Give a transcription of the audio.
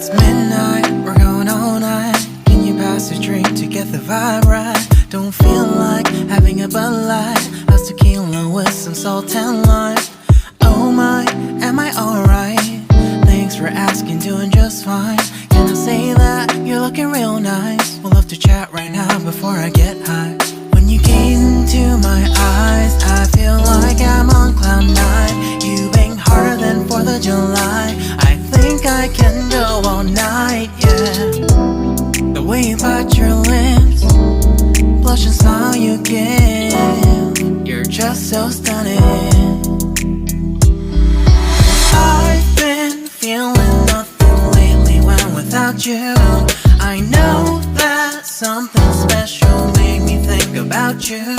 It's midnight, we're going all night. Can you pass a drink to get the vibe right? Don't feel like having a Bud Light. How's tequila with some salt and lime? Oh my, am I alright? Thanks for asking, doing just fine. Can I say that you're looking real nice? We'll love to chat right now before I get high. When you gaze into my eyes, I feel like I'm on cloud nine. You bang harder than 4th of July. I think I can go all night, yeah. The way you bite your lips, blush and smile you give, you're just so stunning. I've been feeling nothing lately when without you. I know that something special made me think about you.